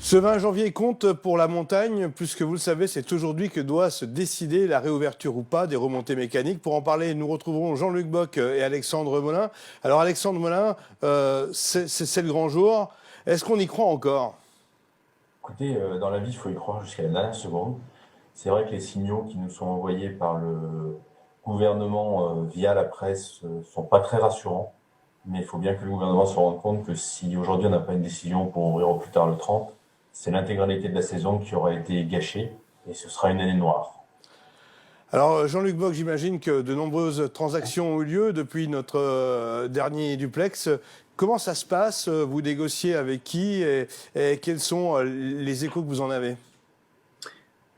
Ce 20 janvier compte pour la montagne, puisque vous le savez, c'est aujourd'hui que doit se décider la réouverture ou pas des remontées mécaniques. Pour en parler, nous retrouverons Jean-Luc Bock et Alexandre Molin. Alors Alexandre Molin, c'est le grand jour. Est-ce qu'on y croit encore? Écoutez, dans la vie, il faut y croire jusqu'à la dernière seconde. C'est vrai que les signaux qui nous sont envoyés par le gouvernement via la presse sont pas très rassurants. Mais il faut bien que le gouvernement se rende compte que si aujourd'hui on n'a pas une décision pour ouvrir au plus tard le 30, c'est l'intégralité de la saison qui aura été gâchée et ce sera une année noire. Alors Jean-Luc Bock, j'imagine que de nombreuses transactions ont eu lieu depuis notre dernier duplex. Comment ça se passe? Vous négociez avec qui et quels sont les échos que vous en avez?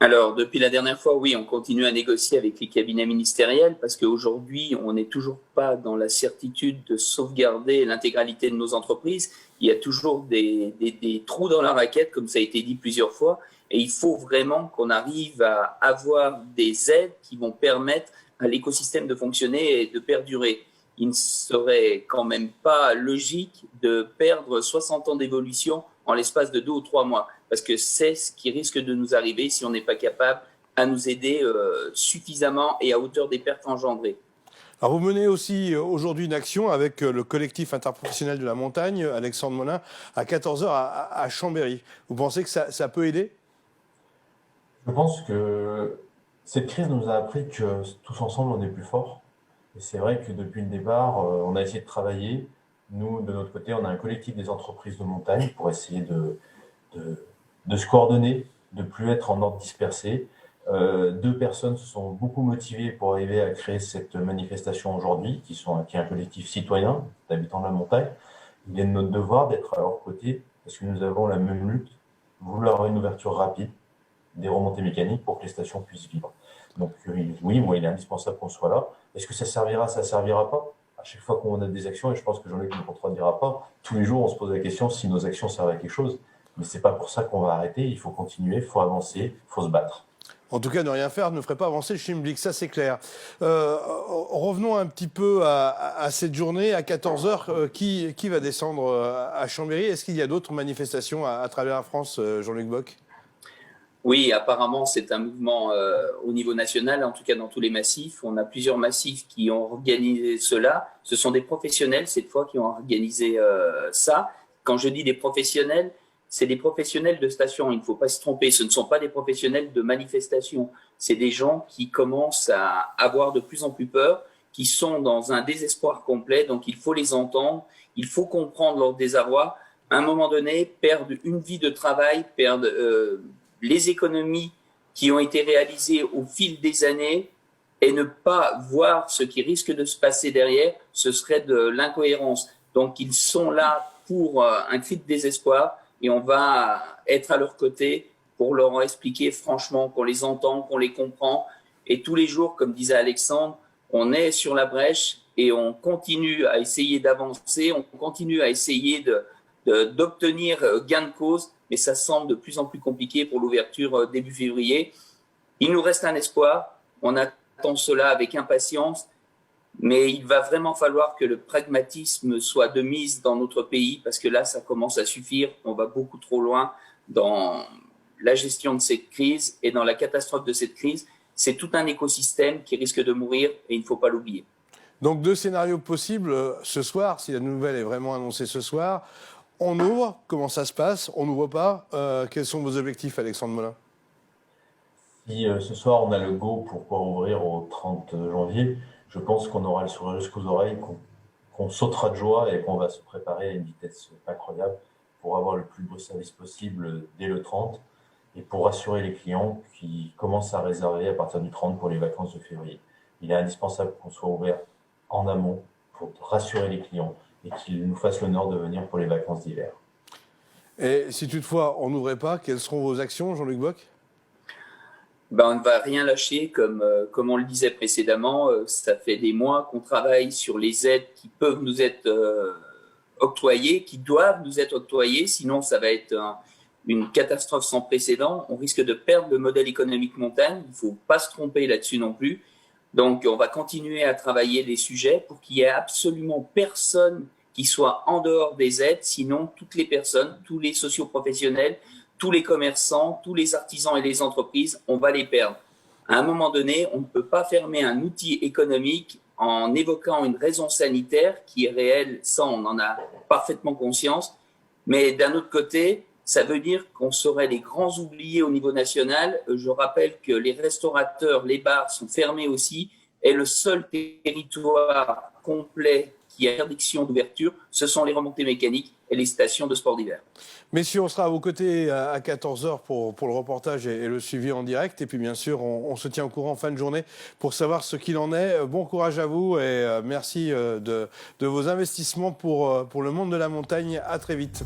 Alors, depuis la dernière fois, oui, on continue à négocier avec les cabinets ministériels parce qu'aujourd'hui, on n'est toujours pas dans la certitude de sauvegarder l'intégralité de nos entreprises. Il y a toujours des trous dans la raquette, comme ça a été dit plusieurs fois, et il faut vraiment qu'on arrive à avoir des aides qui vont permettre à l'écosystème de fonctionner et de perdurer. Il ne serait quand même pas logique de perdre 60 ans d'évolution en l'espace de 2 ou 3 mois, parce que c'est ce qui risque de nous arriver si on n'est pas capable à nous aider suffisamment et à hauteur des pertes engendrées. Alors vous menez aussi aujourd'hui une action avec le collectif interprofessionnel de la montagne, Alexandre Molin, à 14 heures à Chambéry. Vous pensez que ça peut aider? Je pense que cette crise nous a appris que tous ensemble on est plus forts. Et c'est vrai que depuis le départ, on a essayé de travailler. Nous, de notre côté, on a un collectif des entreprises de montagne pour essayer de, de se coordonner, de plus être en ordre dispersé. Deux personnes se sont beaucoup motivées pour arriver à créer cette manifestation aujourd'hui, qui est un collectif citoyen d'habitants de la montagne. Il est de notre devoir d'être à leur côté parce que nous avons la même lutte, vouloir une ouverture rapide des remontées mécaniques pour que les stations puissent vivre. Donc oui, moi, il est indispensable qu'on soit là. Est-ce que ça servira pas? À chaque fois qu'on a des actions, et je pense que Jean-Luc ne contredira pas, tous les jours on se pose la question si nos actions servent à quelque chose. Mais c'est pas pour ça qu'on va arrêter, il faut continuer, il faut avancer, il faut se battre. En tout cas, ne rien faire ne ferait pas avancer le Schimblick, ça c'est clair. Revenons un petit peu à cette journée, à 14 heures. Qui va descendre à Chambéry? Est-ce qu'il y a d'autres manifestations à travers la France, Jean-Luc Bock? Oui, apparemment, c'est un mouvement au niveau national, en tout cas dans tous les massifs. On a plusieurs massifs qui ont organisé cela. Ce sont des professionnels, cette fois, qui ont organisé ça. Quand je dis des professionnels, c'est des professionnels de station. Il ne faut pas se tromper. Ce ne sont pas des professionnels de manifestation. C'est des gens qui commencent à avoir de plus en plus peur, qui sont dans un désespoir complet. Donc, il faut les entendre. Il faut comprendre leur désarroi. À un moment donné, perdre une vie de travail, perdre les économies qui ont été réalisées au fil des années et ne pas voir ce qui risque de se passer derrière, ce serait de l'incohérence. Donc ils sont là pour un cri de désespoir et on va être à leur côté pour leur expliquer franchement qu'on les entend, qu'on les comprend. Et tous les jours, comme disait Alexandre, on est sur la brèche et on continue à essayer d'avancer, on continue à essayer d'obtenir gain de cause, mais ça semble de plus en plus compliqué pour l'ouverture début février. Il nous reste un espoir, on attend cela avec impatience, mais il va vraiment falloir que le pragmatisme soit de mise dans notre pays, parce que là, ça commence à suffire, on va beaucoup trop loin dans la gestion de cette crise et dans la catastrophe de cette crise. C'est tout un écosystème qui risque de mourir et il ne faut pas l'oublier. Donc deux scénarios possibles ce soir, si la nouvelle est vraiment annoncée ce soir. On ouvre, comment ça se passe? On n'ouvre pas? Quels sont vos objectifs, Alexandre Molin? Si ce soir on a le go pour pouvoir ouvrir au 30 janvier, je pense qu'on aura le sourire jusqu'aux oreilles, qu'on sautera de joie et qu'on va se préparer à une vitesse incroyable pour avoir le plus beau service possible dès le 30 et pour rassurer les clients qui commencent à réserver à partir du 30 pour les vacances de février. Il est indispensable qu'on soit ouvert en amont pour rassurer les clients et qu'ils nous fassent l'honneur de venir pour les vacances d'hiver. Et si toutefois on n'ouvrait pas, quelles seront vos actions, Jean-Luc Bock? On ne va rien lâcher, comme on le disait précédemment. Ça fait des mois qu'on travaille sur les aides qui peuvent nous être octroyées, qui doivent nous être octroyées, sinon ça va être une catastrophe sans précédent. On risque de perdre le modèle économique montagne, il ne faut pas se tromper là-dessus non plus. Donc on va continuer à travailler des sujets pour qu'il y ait absolument personne qui soit en dehors des aides, sinon toutes les personnes, tous les socioprofessionnels, tous les commerçants, tous les artisans et les entreprises, on va les perdre. À un moment donné, on ne peut pas fermer un outil économique en évoquant une raison sanitaire qui est réelle, ça on en a parfaitement conscience, mais d'un autre côté, ça veut dire qu'on serait les grands oubliés au niveau national. Je rappelle que les restaurateurs, les bars sont fermés aussi, et le seul territoire complet qui a interdiction d'ouverture, ce sont les remontées mécaniques et les stations de sport d'hiver. Messieurs, on sera à vos côtés à 14h pour le reportage et le suivi en direct. Et puis bien sûr, on se tient au courant en fin de journée pour savoir ce qu'il en est. Bon courage à vous et merci de vos investissements pour le monde de la montagne. À très vite.